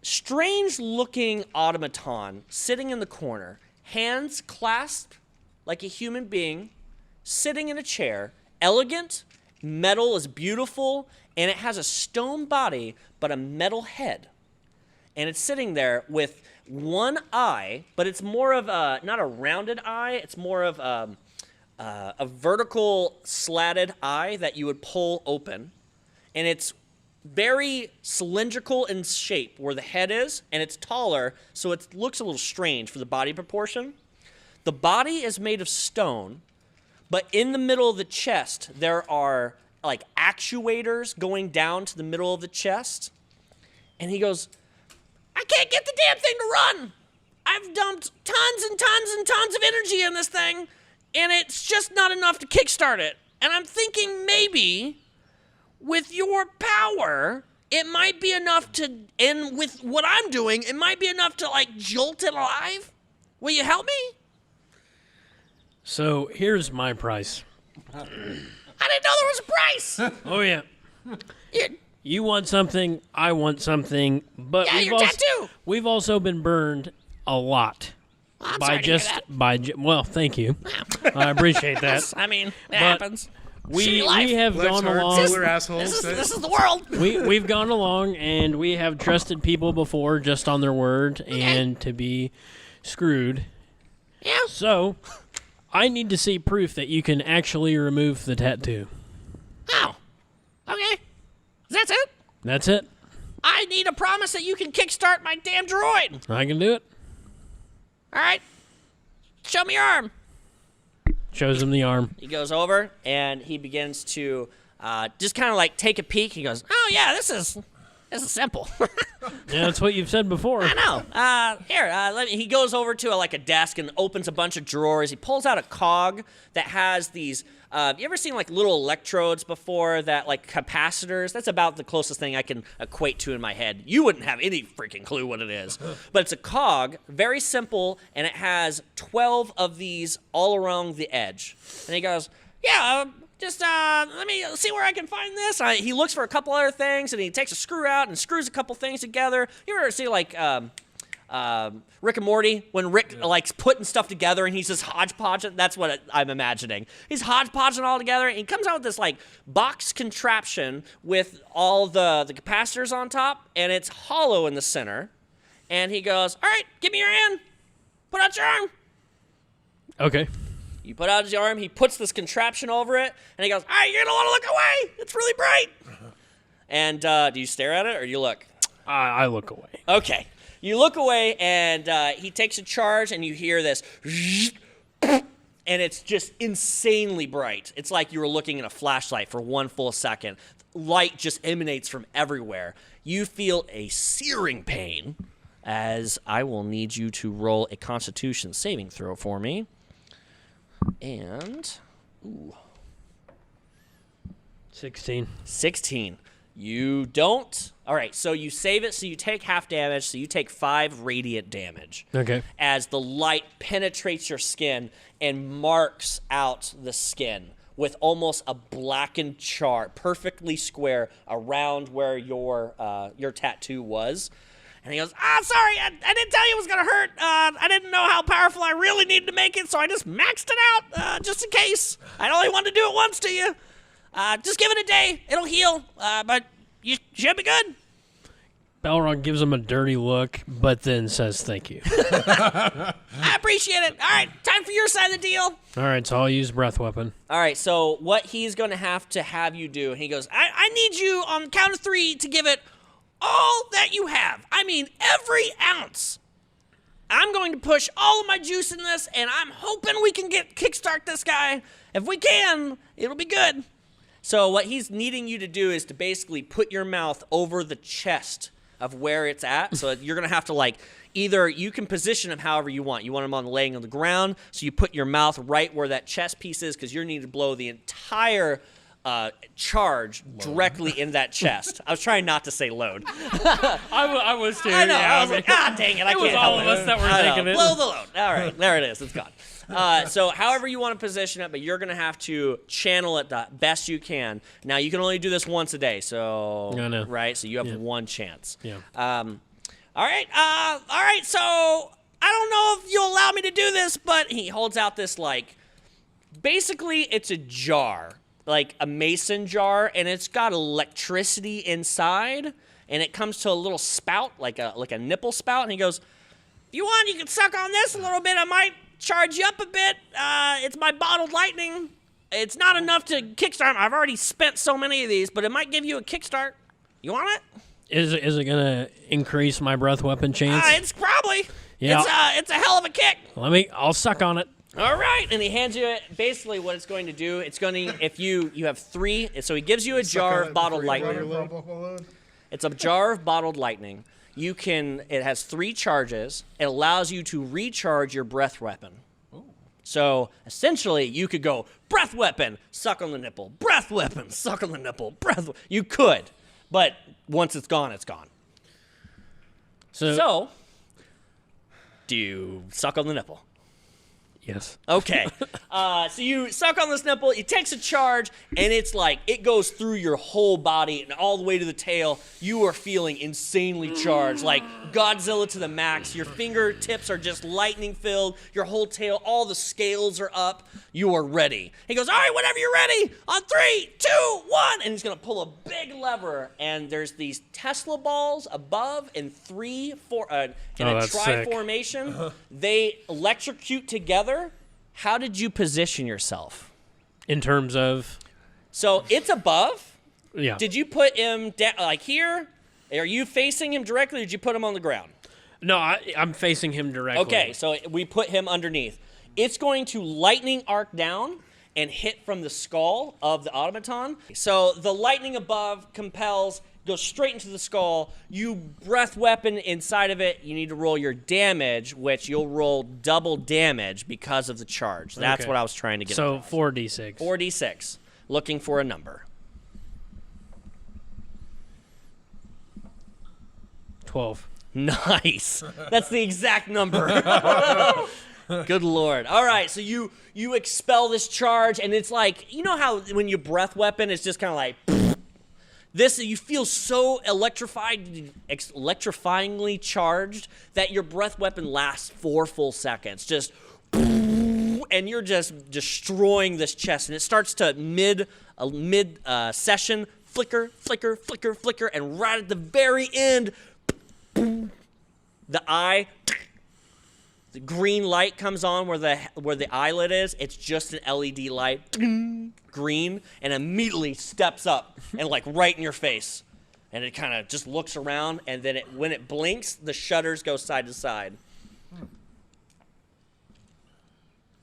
strange-looking automaton sitting in the corner, hands clasped like a human being, sitting in a chair, elegant, metal is beautiful, and it has a stone body but a metal head. And it's sitting there with one eye, but it's more of a, not a rounded eye, it's more of a vertical slatted eye that you would pull open. And it's very cylindrical in shape where the head is, and it's taller, so it looks a little strange for the body proportion. The body is made of stone, but in the middle of the chest, there are like actuators going down to the middle of the chest. And he goes, I can't get the damn thing to run. I've dumped tons and tons and tons of energy in this thing, and it's just not enough to kickstart it. And I'm thinking maybe with your power, it might be enough to, and with what I'm doing, it might be enough to like jolt it alive. Will you help me? So here's my price. I didn't know there was a price. Oh, yeah. Yeah. You want something, I want something, but Yeah, your tattoo. we've also been burned a lot. I'm sorry to hear that. Well, thank you. I appreciate that. I mean, it happens. We life. have Life's gone hard, along. so we're assholes. This is the world. We've gone along, and we have trusted people before just on their word, and to be screwed. Yeah. So, I need to see proof that you can actually remove the tattoo. Oh. Okay. That's it? That's it. I need a promise that you can kickstart my damn droid. I can do it. All right. Show me your arm. Shows him the arm. He goes over and he begins to just kind of like take a peek. He goes, oh, yeah, this is simple. Yeah, that's what you've said before. I know. Here, he goes over to like a desk and opens a bunch of drawers. He pulls out a cog that has these. You ever seen like little electrodes before that, like capacitors? That's about the closest thing I can equate to in my head. You wouldn't have any freaking clue what it is. But it's a cog, very simple, and it has 12 of these all around the edge. And he goes, yeah, just let me see where I can find this. He looks for a couple other things, and he takes a screw out and screws a couple things together. You ever see like Rick and Morty when Rick likes putting stuff together and he's just hodgepodging? That's what I'm imagining. He's hodgepodging all together, and he comes out with this like box contraption with all the capacitors on top, and it's hollow in the center. And he goes, all right, give me your hand. Put out your arm. Okay. You put out his arm, he puts this contraption over it, and he goes, all right, you're going to want to look away. It's really bright. And do you stare at it or you look? I look away. Okay. You look away, and he takes a charge, and you hear this, and it's just insanely bright. It's like you were looking at a flashlight for one full second. Light just emanates from everywhere. You feel a searing pain, as I will need you to roll a Constitution saving throw for me. And, 16. You don't. All right, so you save it, so you take half damage, so you take 5 radiant damage. Okay. As the light penetrates your skin and marks out the skin with almost a blackened chart, perfectly square around where your tattoo was. And he goes, sorry, I didn't tell you it was going to hurt. I didn't know how powerful I really needed to make it, so I just maxed it out just in case. I only wanted to do it once to you. Just give it a day. It'll heal, but you should be good. Balrog gives him a dirty look, but then says thank you. I appreciate it. All right, time for your side of the deal. All right, so I'll use breath weapon. All right, so what he's going to have you do, he goes, I need you on the count of 3 to give it all that you have. I mean, every ounce. I'm going to push all of my juice in this, and I'm hoping we can kickstart this guy. If we can, it'll be good. So what he's needing you to do is to basically put your mouth over the chest of where it's at. So you're going to have to like either you can position him however you want. You want him laying on the ground, so you put your mouth right where that chest piece is because you're needing to blow the entire charge directly in that chest. I was trying not to say load. I was too. I know. Yeah, I was like, ah, dang it. I it can't was help all of us that were I know. thinking it. Blow the load. All right. There it is. It's gone. So however you want to position it, but you're going to have to channel it the best you can. Now, you can only do this once a day. So, I know. right? So you have one chance. Yeah. All right. So I don't know if you'll allow me to do this, but he holds out this, like, basically it's a jar. Like a mason jar, and it's got electricity inside, and it comes to a little spout, like a nipple spout, and he goes, if you want, you can suck on this a little bit. I might charge you up a bit. It's my bottled lightning. It's not enough to kickstart. I've already spent so many of these, but it might give you a kickstart. You want it? Is it gonna increase my breath weapon chance? It's probably. Yeah. It's a hell of a kick. I'll suck on it. All right, and he hands you it. Basically, what it's going to do, it's going to, if you have 3, so he gives you a jar of bottled lightning. It's a jar of bottled lightning. It has 3 charges. It allows you to recharge your breath weapon. So essentially, you could go breath weapon, suck on the nipple, breath weapon, suck on the nipple, breath. You could, but once it's gone, it's gone. So do you suck on the nipple? Yes. Okay. So you suck on this nipple, it takes a charge, and it's like, it goes through your whole body and all the way to the tail. You are feeling insanely charged, like Godzilla to the max. Your fingertips are just lightning filled, your whole tail, all the scales are up. You are ready. He goes, all right, whenever you're ready, on 3, 2, 1, and he's gonna pull a big lever, and there's these Tesla balls above in 3, 4, in a tri-formation. They electrocute together. How did you position yourself? In terms of? So it's above. Yeah. Did you put him like here? Are you facing him directly, or did you put him on the ground? No, I'm facing him directly. Okay, so we put him underneath. It's going to lightning arc down and hit from the skull of the automaton. So the lightning above goes straight into the skull. You breath weapon inside of it. You need to roll your damage, which you'll roll double damage because of the charge. That's Okay. what I was trying to get. So across. 4d6. 4d6. Looking for a number. 12. Nice. That's the exact number. Good Lord. All right, so you expel this charge, and it's like, you know how when you breath weapon, it's just kind of like, this, you feel so electrifyingly charged that your breath weapon lasts 4 full seconds. Just, and you're just destroying this chest, and it starts to mid session, flicker, flicker, flicker, flicker, and right at the very end, the green light comes on where the eyelid is. It's just an LED light, green, and immediately steps up and like right in your face. And it kind of just looks around, and then when it blinks, the shutters go side to side.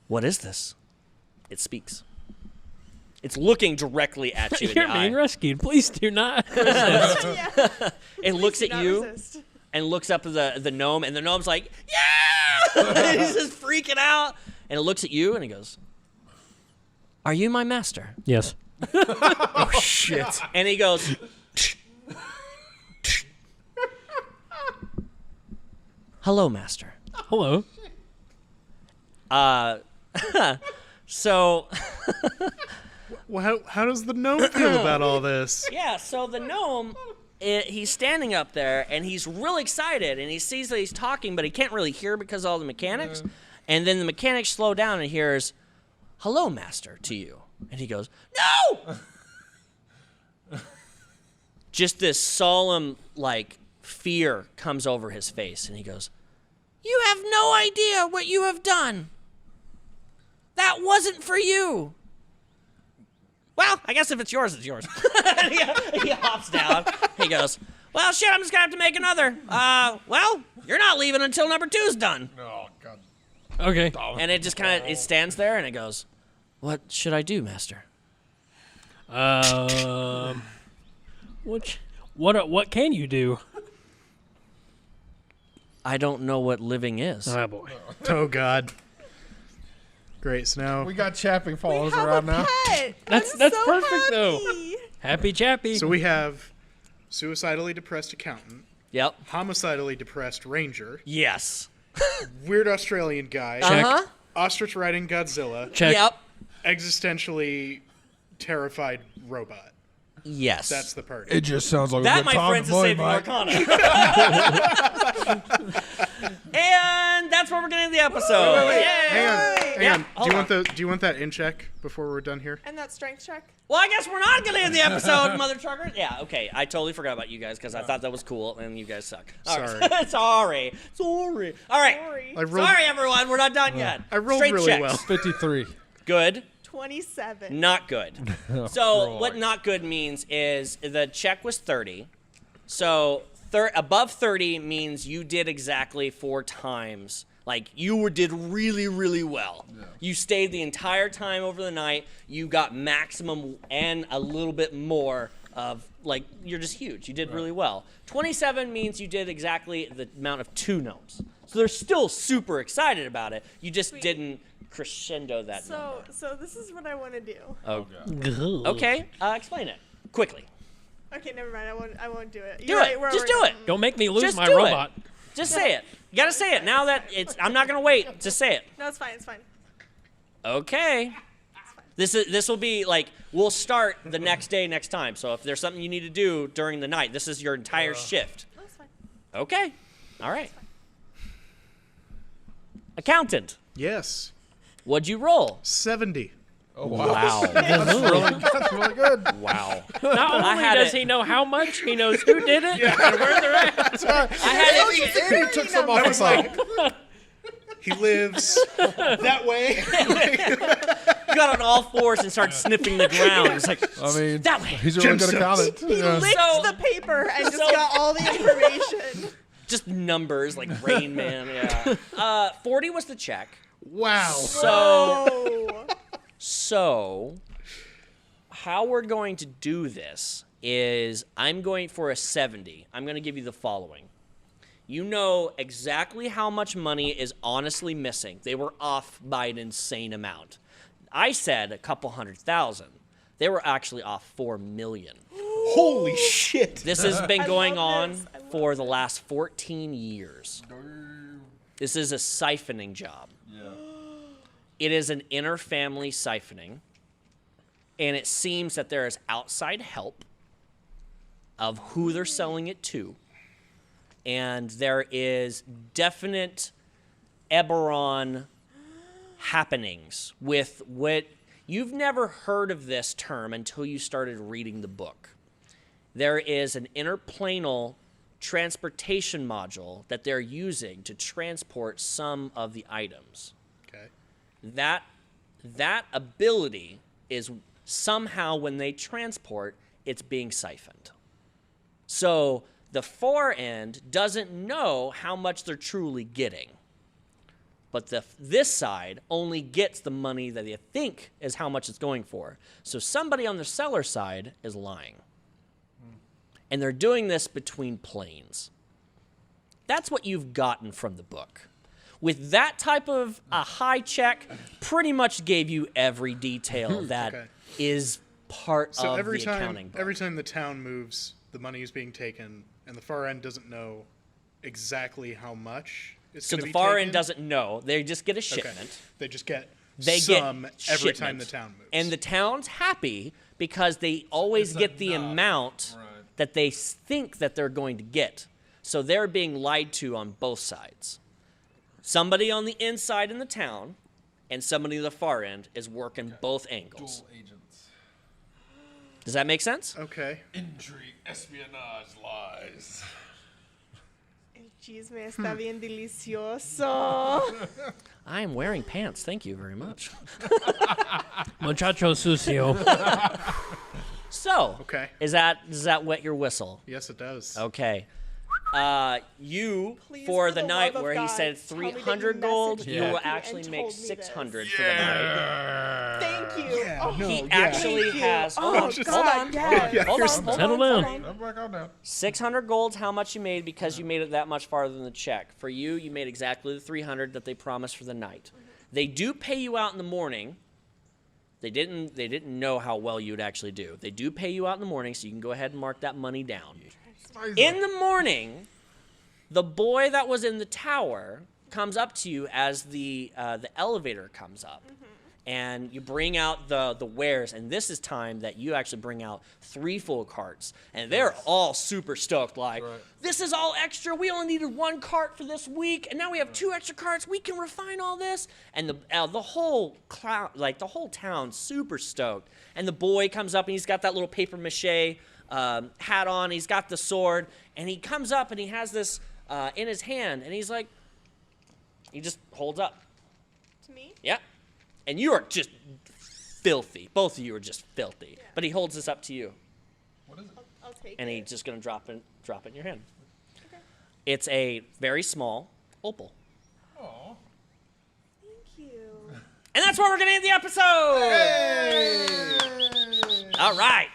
What is this? It speaks. It's looking directly at you in You're the being eye. rescued. Please do not. It looks at you Resist. and looks up at the gnome, and the gnome's like, yeah! He's just freaking out. And it looks at you, and he goes, are you my master? Yes. Oh, shit. And he goes, hello, master. Hello. So, Well, how does the gnome feel about all this? yeah, so the gnome, he's standing up there, and he's real excited, and he sees that he's talking, but he can't really hear because of all the mechanics. And then the mechanics slow down, and hears, hello, master, to you. And he goes, no! Just this solemn, like, fear comes over his face, and he goes, you have no idea what you have done. That wasn't for you. Well, I guess if it's yours, it's yours. he hops down. He goes, well, shit, I'm just going to have to make another. Well, you're not leaving until number 2's done. Oh, God. Okay. And it just kind of, it stands there, and it goes, what should I do, master? What can you do? I don't know what living is. Oh, boy. Oh, God. Great. So now We got Chappie following We us have around a now. pet. That's I'm that's so perfect though. happy. Happy Chappy. So we have suicidally depressed accountant, Yep. homicidally depressed ranger, Yes. weird Australian guy, Check. Uh-huh. ostrich riding Godzilla, Check. Yep. existentially terrified robot. Yes. That's the party. It just sounds like a that, good my time friends, to is play, saving Mike. Arcana. And that's where we're getting the episode. Yay! Hang on. Hang Yeah, on. Do hold you on. want do you want that in check before we're done here? And that strength check? Well, I guess we're not going to end the episode, mother trucker. Yeah, okay. I totally forgot about you guys because I thought that was cool, and you guys suck. All right. Sorry. Sorry. All right. Sorry. I rolled, Sorry, everyone. We're not done yet. I rolled Straight really checks. well. 53. Good. 27. Not good. So what not good means is the check was 30. So above 30 means you did exactly 4 times. Like you did really, really well. Yeah. You stayed the entire time over the night. You got maximum and a little bit more of like you're just huge. You did really well. 27 means you did exactly the amount of 2 gnomes. So they're still super excited about it. You just didn't crescendo that number. So this is what I want to do. Oh. Okay. Explain it quickly. Okay, never mind. I won't do it. Do You're it. right, Just do it. Don't make me lose Just my do it. robot. Just say it. You gotta say it now that it's. I'm not gonna wait. Just say it. No, it's fine. It's fine. Okay. This will be like we'll start the next day next time. So if there's something you need to do during the night, this is your entire shift. No, it's fine. Okay. All right. Accountant, Yes. what'd you roll? 70. Oh, wow. Wow. That's really good. Wow. Not only had does it. he know how much, he knows who did it and where they're at. That's right. I had it. And he took some off the side. He lives that way. You got on all fours and started sniffing the ground. It's like I mean, that way. he's a really good accountant. He Yeah. licked So- the paper and just so- got all the information. Just numbers like Rain Man. Yeah. 40 was the check. Wow. Oh. So, how we're going to do this is I'm going for a 70. I'm going to give you the following. You know exactly how much money is honestly missing. They were off by an insane amount. I said a couple 100,000. They were actually off 4 million. Holy shit. This has been I going love on this. I love for the last 14 years. This is a siphoning job. It is an inter-family siphoning, and it seems that there is outside help of who they're selling it to, and there is definite Eberron happenings with what you've never heard of this term until you started reading the book. There is an interplanal transportation module that they're using to transport some of the items. Okay. That ability is somehow when they transport, it's being siphoned. So the far end doesn't know how much they're truly getting. But this side only gets the money that they think is how much it's going for. So somebody on the seller side is lying. And they're doing this between planes. That's what you've gotten from the book. With that type of a high check, pretty much gave you every detail that is part So of every the time accounting book. every time the town moves, the money is being taken, and the far end doesn't know exactly how much it's So going to the be far taken. end doesn't know. They just get a Okay. shipment. They just get They some get every shipment. time the town moves. And the town's happy because they always It's get the enough. amount Right. that they think that they're going to get. So they're being lied to on both sides. Somebody on the inside in the town and somebody on the far end is working both angles. Dual agents. Does that make sense? Okay. Intrigue, espionage, lies. El chisme está bien delicioso. I am wearing pants. Thank you very much. Muchacho sucio. So, Okay. does that wet your whistle? Yes, it does. Okay. You, Please, for for the the night love of where he God, said tell me that you 300 gold, messaged you me will and actually told make me this. 600 for the night. Thank you. Oh, He actually Thank you. has. Hold Oh, on. God, Hold on. yes. Hold on. Hold Settle on. down. I'm back on now. 600 gold's how much you made because you made it that much farther than the check. For you, you made exactly the 300 that they promised for the night. They do pay you out in the morning. They didn't know how well you would actually do. They do pay you out in the morning, so you can go ahead and mark that money down. In the morning, the boy that was in the tower comes up to you as the elevator comes up. And you bring out the wares, and this is time that you actually bring out 3 full carts. And they're all super stoked, like, this is all extra. We only needed 1 cart for this week, and now we have 2 extra carts. We can refine all this. And the whole the whole town's super stoked. And the boy comes up, and he's got that little paper mache hat on. He's got the sword, and he comes up, and he has this in his hand, and he's like, he just holds up. To me? Yeah. And you are just filthy. Both of you are just filthy. Yeah. But he holds this up to you. What is it? I'll take it. And he's just going to drop it in your hand. Okay. It's a very small opal. Aw. Thank you. And that's where we're going to end the episode. Hey! All right.